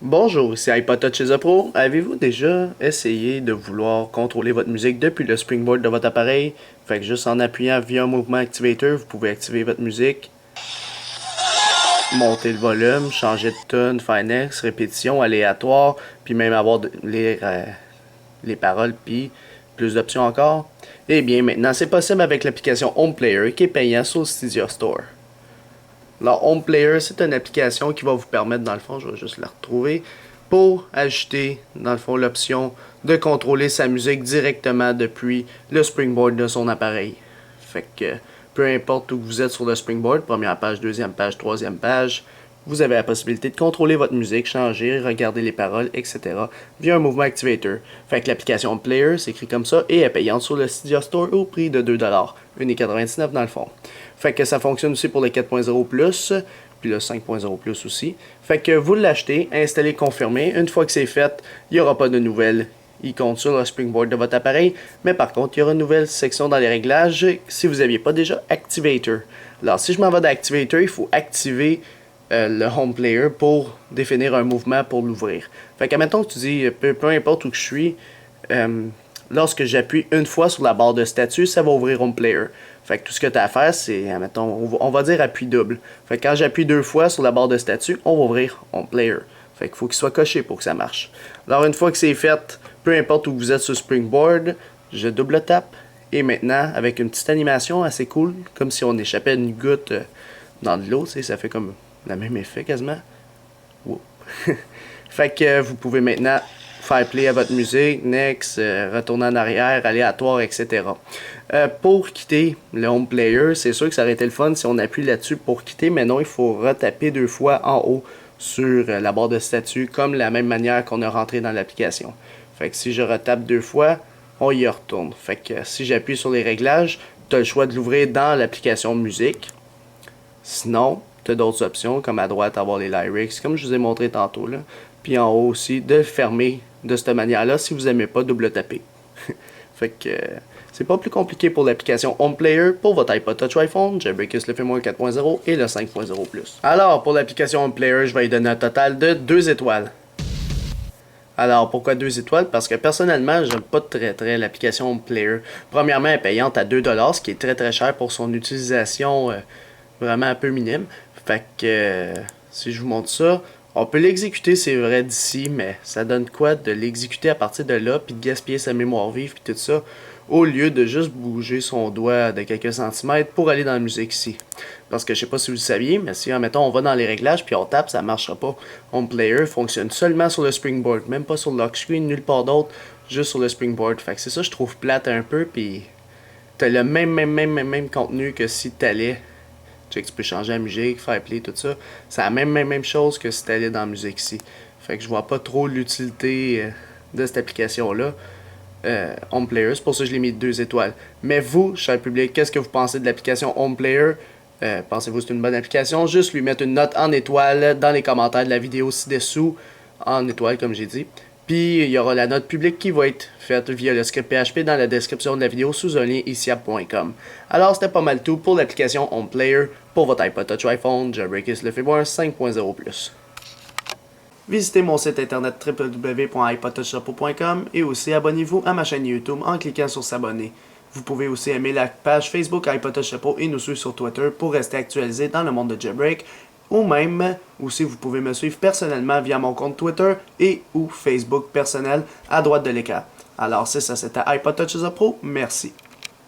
Bonjour, ici iPod chez The Pro. Avez-vous déjà essayé de vouloir contrôler votre musique depuis le springboard de votre appareil? Fait que juste en appuyant via un mouvement activator, vous pouvez activer votre musique, monter le volume, changer de tune, finesse, répétition, aléatoire, puis même avoir les paroles, puis plus d'options encore. Eh bien, maintenant, c'est possible avec l'application Home Player qui est payant sur le Stadia Store. Alors, Home Player, c'est une application qui va vous permettre, dans le fond, je vais juste la retrouver, pour ajouter, dans le fond, l'option de contrôler sa musique directement depuis le springboard de son appareil. Fait que, peu importe où vous êtes sur le springboard, première page, deuxième page, troisième page, vous avez la possibilité de contrôler votre musique, changer, regarder les paroles, etc. via un mouvement activator. Fait que l'application Home Player s'écrit comme ça et est payante sur le Stadia Store au prix de 2$, 1,99$ dans le fond. Fait que ça fonctionne aussi pour le 4.0 Plus, puis le 5.0 Plus aussi. Fait que vous l'achetez, installez, confirmez. Une fois que c'est fait, il n'y aura pas de nouvelles. Il compte sur le springboard de votre appareil, mais par contre, il y aura une nouvelle section dans les réglages si vous n'aviez pas déjà Activator. Alors, si je m'en vais d'Activator, il faut activer le Home Player pour définir un mouvement pour l'ouvrir. Fait que, admettons que tu dis, peu importe où que je suis, lorsque j'appuie une fois sur la barre de statut, ça va ouvrir Home Player. Fait que tout ce que tu as à faire, c'est, admettons, on va dire appui double. Fait que quand j'appuie deux fois sur la barre de statut, on va ouvrir Home Player. Fait qu'il faut qu'il soit coché pour que ça marche. Alors une fois que c'est fait, peu importe où vous êtes sur Springboard, je double tape. Et maintenant, avec une petite animation assez cool, comme si on échappait une goutte dans de l'eau, ça fait comme le même effet quasiment. Wow. Fait que vous pouvez maintenant faire play à votre musique, next, retourner en arrière, aléatoire, etc. Pour quitter le Home Player, c'est sûr que ça aurait été le fun si on appuie là-dessus pour quitter, mais non, il faut retaper deux fois en haut sur la barre de statut, comme la même manière qu'on a rentré dans l'application. Fait que si je retape deux fois, on y retourne. Fait que si j'appuie sur les réglages, tu as le choix de l'ouvrir dans l'application musique. Sinon, tu as d'autres options, comme à droite, avoir les lyrics, comme je vous ai montré tantôt, là. Puis en haut aussi, de fermer de cette manière-là si vous n'aimez pas double taper. Fait que c'est pas plus compliqué pour l'application Home Player pour votre iPod Touch iPhone, Jailbreakers le firmware 4.0 et le 5.0 Plus. Alors, pour l'application Home Player, je vais lui donner un total de 2 étoiles. Alors, pourquoi 2 étoiles? Parce que personnellement, j'aime pas très l'application Home Player. Premièrement, elle est payante à 2$, ce qui est très cher pour son utilisation vraiment un peu minime. Fait que si je vous montre ça, on peut l'exécuter, c'est vrai, d'ici, mais ça donne quoi de l'exécuter à partir de là, puis de gaspiller sa mémoire vive, puis tout ça, au lieu de juste bouger son doigt de quelques centimètres pour aller dans la musique ici. Parce que je sais pas si vous le saviez, mais si, admettons, on va dans les réglages, puis on tape, ça marchera pas. Home Player fonctionne seulement sur le Springboard, même pas sur le lock screen, nulle part d'autre, juste sur le Springboard. Fait que c'est ça, je trouve plate un peu, puis t'as le même contenu que si t'allais. Tu peux changer la musique, faire play, tout ça. C'est la même chose que si t'allais dans la musique ici. Fait que je vois pas trop l'utilité de cette application-là. Home Player, c'est pour ça que je l'ai mis 2 étoiles. Mais vous, cher public, qu'est-ce que vous pensez de l'application Home Player? Pensez-vous que c'est une bonne application? Juste lui mettre une note en étoile dans les commentaires de la vidéo ci-dessous, en étoile comme j'ai dit. Puis il y aura la note publique qui va être faite via le script PHP dans la description de la vidéo sous un lien ici.com. Alors c'était pas mal tout pour l'application Home Player pour votre iPod Touch iPhone, Jailbreakers le firmware 5.0 Plus. Visitez mon site internet www.ipodtouchchapeau.com et aussi abonnez-vous à ma chaîne YouTube en cliquant sur s'abonner. Vous pouvez aussi aimer la page Facebook iPod Touch Chapeau et nous suivre sur Twitter pour rester actualisé dans le monde de Jailbreak. Ou même, aussi vous pouvez me suivre personnellement via mon compte Twitter et ou Facebook personnel à droite de l'écran. Alors c'est ça, c'était iPod Touch Pro, merci.